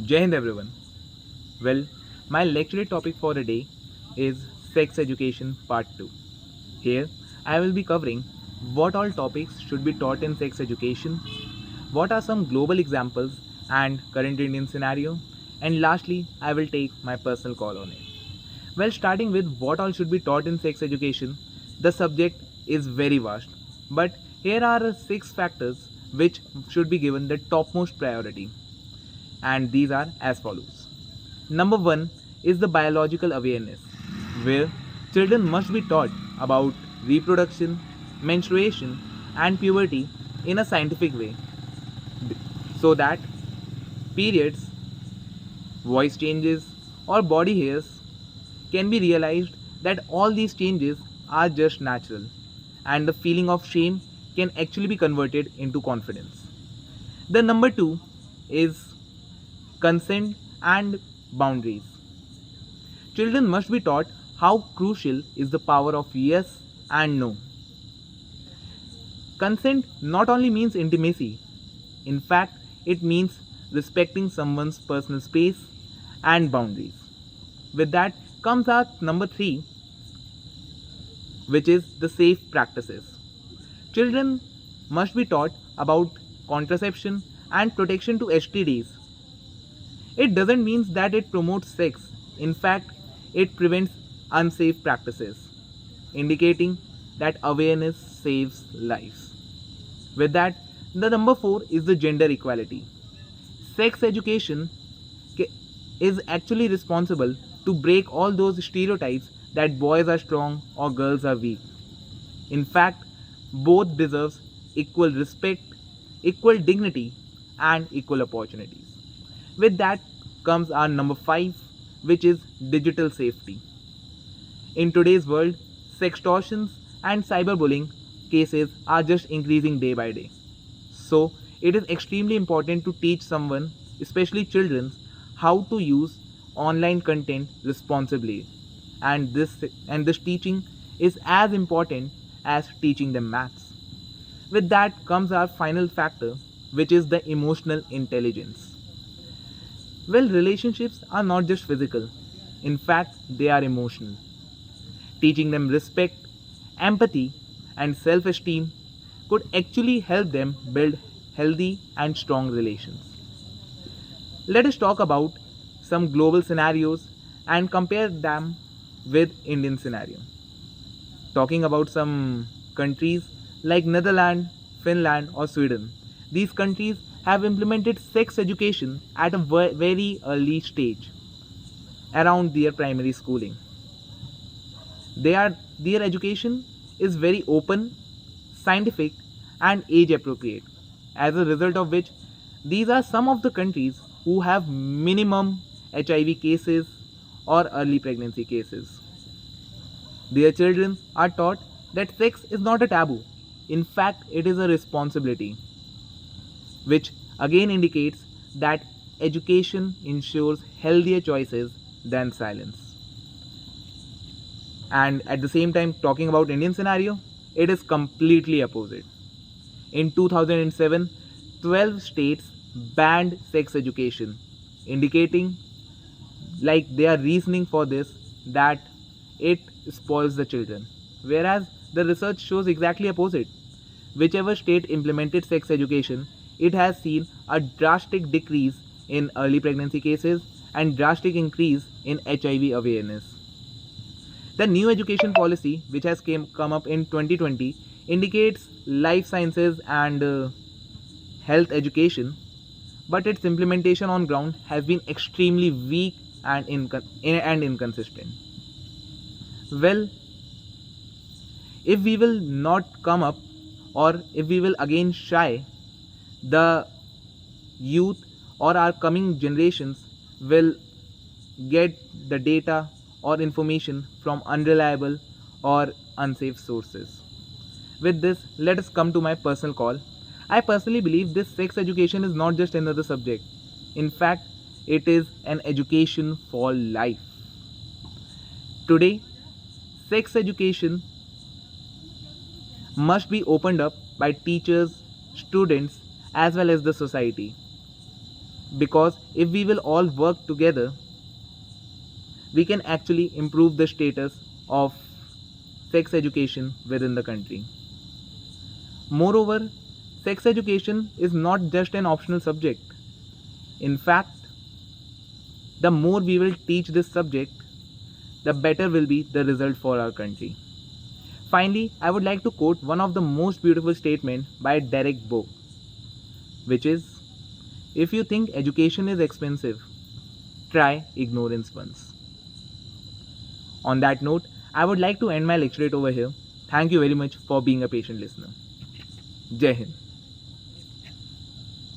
Jai Hind everyone. Well, my lecture topic for the day is Sex Education Part 2. Here, I will be covering what all topics should be taught in sex education, what are some global examples and current Indian scenario, and lastly, I will take my personal call on it. Well, starting with what all should be taught in sex education, the subject is very vast, but here are six factors which should be given the topmost priority, and these are as follows. Number one is the biological awareness, where children must be taught about reproduction, menstruation, and puberty in a scientific way so that periods, voice changes, or body hairs can be realized that all these changes are just natural and the feeling of shame can actually be converted into confidence. The number two is consent and boundaries. Children must be taught how crucial is the power of yes and no. Consent not only means intimacy, in fact, it means respecting someone's personal space and boundaries. With that comes our number three, which is the safe practices. Children must be taught about contraception and protection to STDs. It doesn't mean that it promotes sex. In fact, it prevents unsafe practices, indicating that awareness saves lives. With that, the number four is the gender equality. Sex education is actually responsible to break all those stereotypes that boys are strong or girls are weak. In fact, both deserves equal respect, equal dignity, and equal opportunities. With that comes our number five, which is digital safety. In today's world, sextortions and cyberbullying cases are just increasing day by day. So, it is extremely important to teach someone, especially children, how to use online content responsibly. And this teaching is as important as teaching them maths. With that comes our final factor, which is the emotional intelligence. Well, relationships are not just physical, in fact, they are emotional. Teaching them respect, empathy, and self esteem could actually help them build healthy and strong relations. Let us talk about some global scenarios and compare them with Indian scenario. Talking about some countries like Netherlands, Finland, or Sweden. These countries have implemented sex education at a very early stage around their primary schooling. Their education is very open, scientific, and age appropriate. As a result of which, these are some of the countries who have minimum HIV cases or early pregnancy cases. Their children are taught that sex is not a taboo. In fact, it is a responsibility, which again indicates that education ensures healthier choices than silence. And at the same time, talking about Indian scenario, it is completely opposite. In 2007, 12 states banned sex education, indicating like they are reasoning for this that it spoils the children. Whereas the research shows exactly opposite. Whichever state implemented sex education, it has seen a drastic decrease in early pregnancy cases and drastic increase in HIV awareness. The new education policy, which has come up in 2020, indicates life sciences and health education, but its implementation on ground has been extremely weak and inconsistent. Well, if we will not come up or if we will again shy, the youth or our coming generations will get the data or information from unreliable or unsafe sources. With this, let us come to my personal call. I personally believe this sex education is not just another subject. In fact, it is an education for life. Today, sex education must be opened up by teachers, students, as well as the society. because if we will all work together, we can actually improve the status of sex education within the country. Moreover, sex education is not just an optional subject. In fact, the more we will teach this subject, the better will be the result for our country. Finally, I would like to quote one of the most beautiful statements by Derek Bow, which is, if you think education is expensive, try ignorance once. On that note, I would like to end my lecturate over here. Thank you very much for being a patient listener. Jai Hind.